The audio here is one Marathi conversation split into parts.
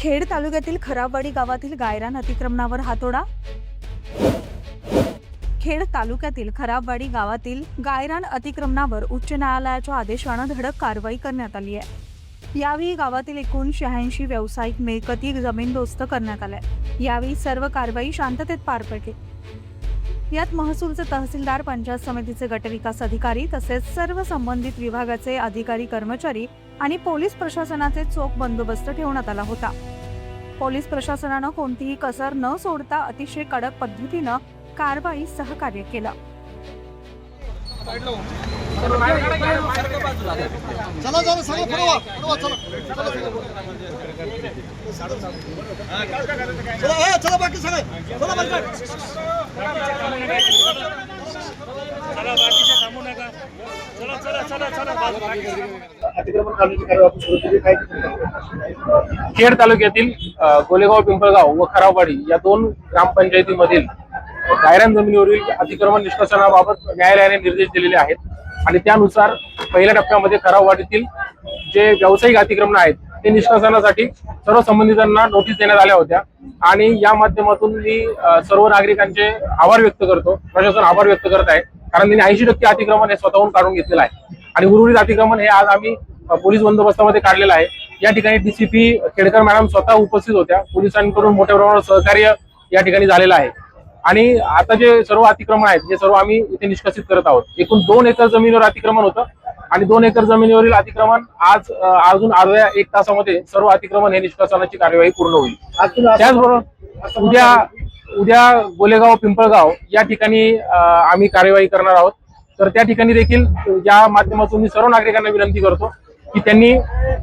खेड तालुक्यातील खराबवाडी गावातील गायरान अतिक्रमणावर हातोडा। खेड तालुक्यातील खराबवाडी गावातील गायरान अतिक्रमणावर उच्च न्यायालयाच्या आदेशाने धडक कारवाई करण्यात आली आहे। यावेळी गावातील एकूण 86 व्यावसायिक मिळकती जमीनदोस्त करण्यात आल्या। यावेळी सर्व कारवाई शांततेत पार पडली। यात महसूलचे तहसीलदार, पंचायत समितीचे गटविकास अधिकारी तसेच सर्व संबंधित विभागाचे अधिकारी, कर्मचारी आणि पोलीस प्रशासनाचे चोख बंदोबस्त ठेवण्यात आला होता। पोलीस प्रशासनाने कोणतीही कसर न सोडता अतिशय कडक पद्धतीने कारवाई सहकार्य केलं। खेड तालुक्यातील गोलेगाव, पिंपळगाव व खराबवाडी या दोन ग्रामपंचायतीमधील गायरान जमिनीवरील अतिक्रमण निष्कासनाबाबत न्यायालयाने निर्देश दिलेले आहेत आणि त्यानुसार पहिल्या टप्प्यामध्ये खराबवाडीतील जे व्यावसायिक अतिक्रमण आहेत ते निष्कासनासाठी सर्व संबंधितांना नोटीस देण्यात आल्या होत्या आणि या माध्यमातून मी सर्व नागरिकांचे आभार व्यक्त करतो, प्रशासन आभार व्यक्त करत आहे, कारण त्यांनी 80% अतिक्रमण हे स्वतःहून काढून घेतलेलं आहे आणि उर्वरित अतिक्रमण हे आज आम्ही पोलीस बंदोबस्तामध्ये काढलेलं आहे। या ठिकाणी डीसीपी खेडकर मॅडम स्वतः उपस्थित होत्या। पोलिसांकडून मोठ्या प्रमाणात सहकार्य या ठिकाणी झालेलं आहे आणि आता जे सर्व अतिक्रमण आहेत हे सर्व आम्ही इथे निष्कासित करत आहोत। एकूण 2 एकर जमिनीवर अतिक्रमण होतं आणि 2 एकर जमिनीवरील अतिक्रमण आज अजून अर्ध्या 1 तासामध्ये सर्व अतिक्रमण हे निष्कासनाची कार्यवाही पूर्ण होईल। त्याचबरोबर उद्या गोलेगाव, पिंपळगाव या ठिकाणी आम्ही कार्यवाही करणार आहोत। तर त्या ठिकाणी देखील या माध्यमातून मी सर्व नागरिकांना विनंती करतो की त्यांनी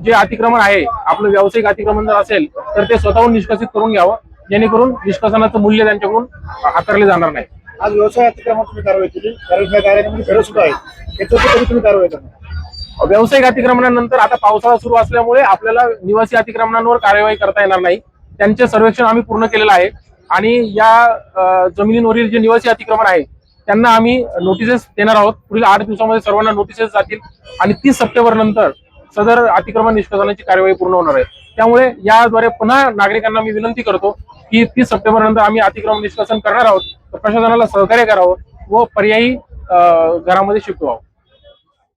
जे अतिक्रमण आहे आपलं व्यावसायिक अतिक्रमण जर असेल तर ते स्वतःहून निष्कासित करून घ्यावं, जेणेकरून निष्कासनाचं मूल्य त्यांच्याकडून आकारले जाणार नाही। आज व्यवसाय अतिक्रमण तुम्ही कारवाई केली, कारण या कार्यामध्ये घरं सुद्धा आहेत, त्याच्यावर तुम्ही कारवाई करणार। व्यावसायिक अतिक्रमणानंतर आता पावसाळा सुरू असल्यामुळे आपल्याला निवासी अतिक्रमणांवर कार्यवाही करता येणार नाही। त्यांचे सर्वेक्षण आम्ही पूर्ण केलेलं आहे आणि या जमिनींवरील जे निवासी अतिक्रमण आहे त्यांना आम्ही नोटिसेस देणार आहोत। पुढील 8 दिवसामध्ये सर्वांना नोटिसेस जातील आणि 30 सप्टेंबर नंतर सदर अतिक्रमण निष्कासनाची कार्यवाही पूर्ण होणार आहे। त्यामुळे याद्वारे पुन्हा नागरिकांना मी विनंती करतो की 30 सप्टेंबर नंतर आम्ही अतिक्रमण निष्कासन करणार आहोत, तर प्रशासनाला सहकार्य करावं व पर्यायी घरामध्ये शिफ्ट व्हावं।